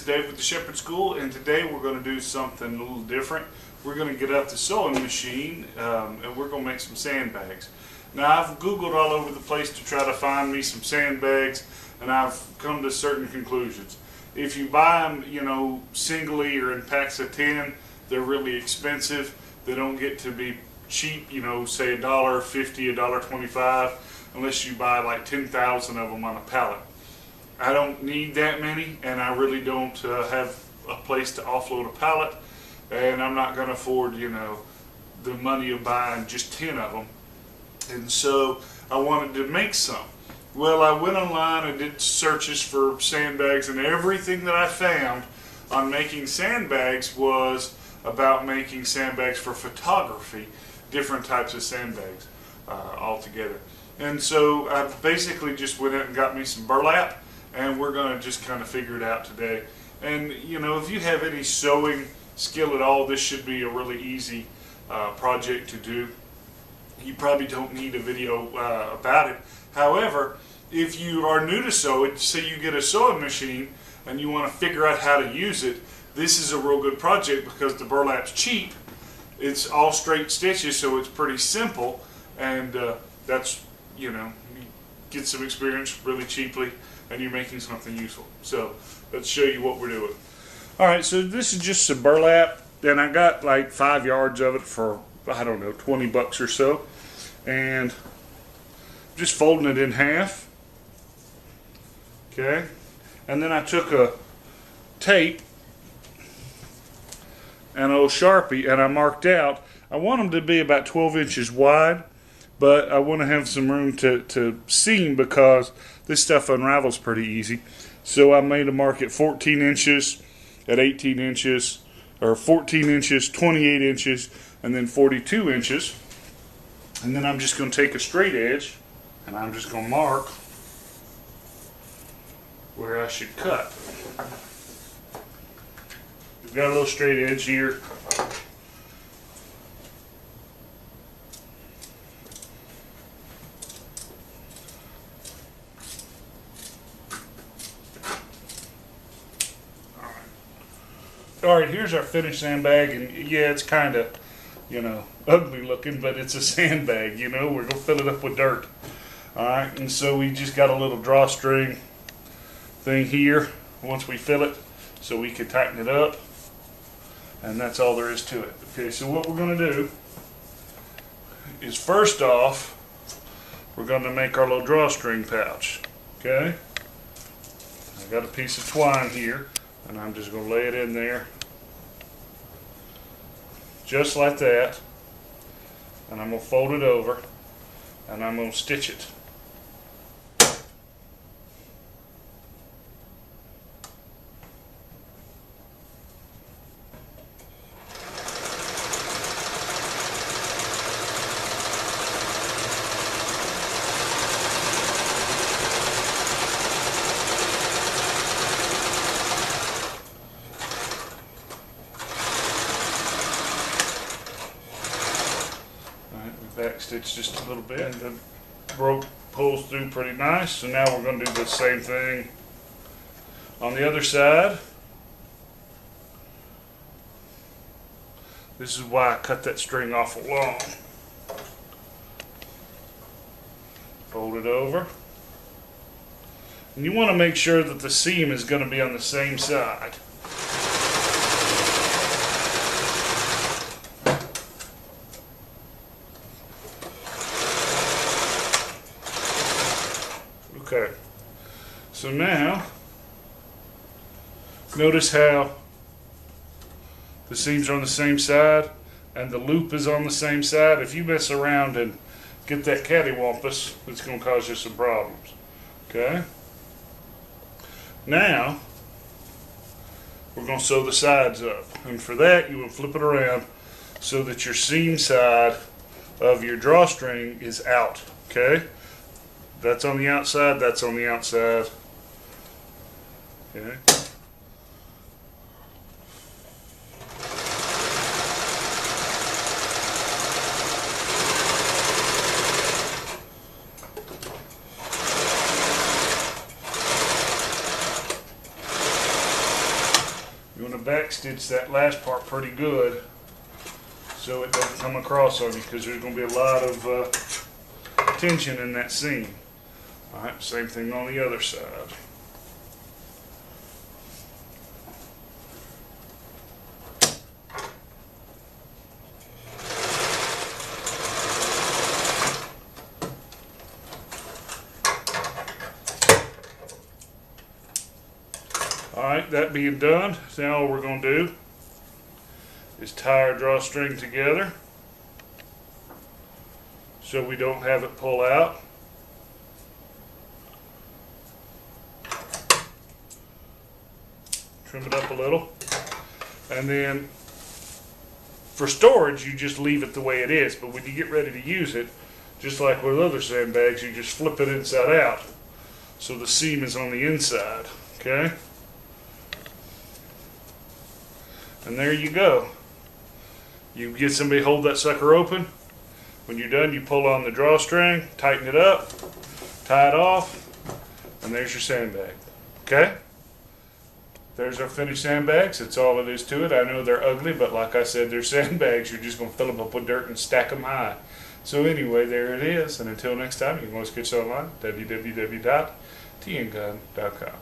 Dave with the Shepherd School, and today we're going to do something a little different. We're going to get out the sewing machine and we're going to make some sandbags. Now, I've Googled all over the place to try to find me some sandbags, and I've come to certain conclusions. If you buy them, you know, singly or in packs of 10, they're really expensive. They don't get to be cheap, you know, say $1.50, $1.25, unless you buy like 10,000 of them on a pallet. I don't need that many, and I really don't have a place to offload a pallet, and I'm not going to afford, you know, the money of buying just 10 of them. And so I wanted to make some. Well, I went online and did searches for sandbags, and everything that I found on making sandbags was about making sandbags for photography, different types of sandbags altogether. And so I basically just went out and got me some burlap, and we're going to just kind of figure it out today. And you know, if you have any sewing skill at all, this should be a really easy project to do. You probably don't need a video about it. However, if you are new to sewing, say you get a sewing machine and you want to figure out how to use it, this is a real good project because the burlap's cheap. It's all straight stitches, so it's pretty simple, and that's, you know, you get some experience really cheaply and you're making something useful. So let's show you what we're doing. Alright, so this is just some burlap, and I got like 5 yards of it for, I don't know, 20 bucks or so, and just folding it in half. Okay, and then I took a tape and an old Sharpie, and I marked out, I want them to be about 12 inches wide, but I want to have some room to seam because this stuff unravels pretty easy. So I made a mark at 14 inches, at 18 inches, or 14 inches, 28 inches, and then 42 inches. And then I'm just going to take a straight edge, and I'm just going to mark where I should cut. We've got a little straight edge here. Alright, here's our finished sandbag, and yeah, it's kind of, you know, ugly looking, but it's a sandbag, you know, we're going to fill it up with dirt. Alright, and so we just got a little drawstring thing here once we fill it, so we can tighten it up, and that's all there is to it. Okay, so what we're going to do is, first off, we're going to make our little drawstring pouch. Okay, I got a piece of twine here, and I'm just going to lay it in there just like that, and I'm going to fold it over, and I'm going to stitch it. Back stitch just a little bit, and the rope pulls through pretty nice. So now we're going to do the same thing on the other side. This is why I cut that string awful long. Fold it over, and you want to make sure that the seam is going to be on the same side. Okay, so now notice how the seams are on the same side and the loop is on the same side. If you mess around and get that cattywampus, it's going to cause you some problems. Okay, now we're going to sew the sides up, and for that you will flip it around so that your seam side of your drawstring is out. Okay, that's on the outside, that's on the outside. Okay. backstitch that last part pretty good so it doesn't come across on you, because there's going to be a lot of tension in that seam. Alright, same thing on the other side. Alright, that being done, now all we're going to do is tie our drawstring together so we don't have it pull out. Trim it up a little, and then for storage you just leave it the way it is, but when you get ready to use it, just like with other sandbags, you just flip it inside out so the seam is on the inside. Okay, and there you go. You get somebody to hold that sucker open. When you're done, you pull on the drawstring, tighten it up, tie it off, and there's your sandbag. Okay? There's our finished sandbags. That's all it is to it. I know they're ugly, but like I said, they're sandbags. You're just going to fill them up with dirt and stack them high. So anyway, there it is. And until next time, you can always catch us online, www.tngun.com.